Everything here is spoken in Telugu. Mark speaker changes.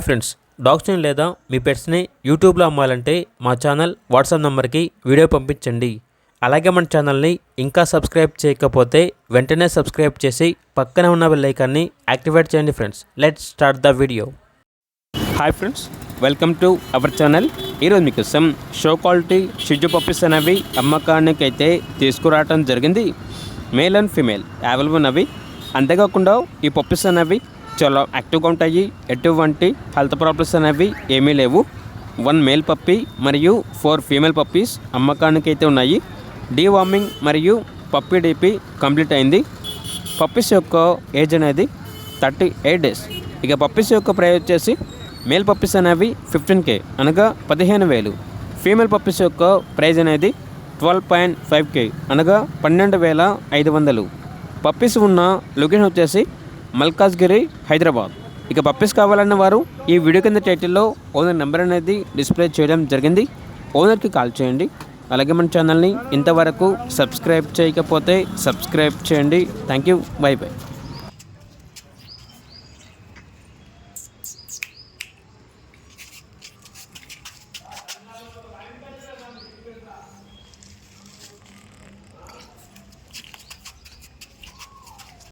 Speaker 1: ఫ్రెండ్స్, డాగ్స్ని లేదా మీ పెట్స్ని యూట్యూబ్లో అమ్మాలంటే మా ఛానల్ వాట్సాప్ నెంబర్కి వీడియో పంపించండి. అలాగే మన ఛానల్ని ఇంకా సబ్స్క్రైబ్ చేయకపోతే వెంటనే సబ్స్క్రైబ్ చేసి పక్కనే ఉన్న బెల్ ఐకాన్ని యాక్టివేట్ చేయండి. Friends, let's start the video. Hi friends, welcome to our channel. ఈరోజు మీకోసం షో క్వాలిటీ షిజు పప్పీస్ అనేవి అమ్మకానికి అయితే తీసుకురావడం జరిగింది. మేల్ అండ్ ఫీమేల్ అవైలబుల్ ఉన్నవి. అంతేకాకుండా ఈ పప్పీస్ అనేవి చాలా యాక్టివ్గా ఉంటాయి. ఎటువంటి హెల్త్ ప్రాబ్లమ్స్ అనేవి ఏమీ లేవు. 1 మేల్ పప్పీ మరియు 4 ఫీమేల్ పప్పీస్ అమ్మకానికి అయితే ఉన్నాయి. డీవార్మింగ్ మరియు పప్పీ డీపీ కంప్లీట్ అయింది. పప్పీస్ యొక్క ఏజ్ అనేది 38 డేస్. ఇక పప్పీస్ యొక్క ప్రైస్ వచ్చేసి మేల్ పప్పీస్ అనేవి 15K అనగా 15,000. ఫీమేల్ పప్పీస్ యొక్క ప్రైజ్ అనేది 12.5K అనగా 12,500. పప్పీస్ ఉన్న లొకేషన్ వచ్చేసి మల్కాజ్గిరి, హైదరాబాద్. ఇక పప్పీస్ కావాలన్న వారు ఈ వీడియో కింద టైటిల్లో ఓనర్ నెంబర్ అనేది డిస్ప్లే చేయడం జరిగింది. ఓనర్కి కాల్ చేయండి. అలాగే మన ఛానల్ని ఇంతవరకు సబ్స్క్రైబ్ చేయకపోతే సబ్స్క్రైబ్ చేయండి. Thank you. By by.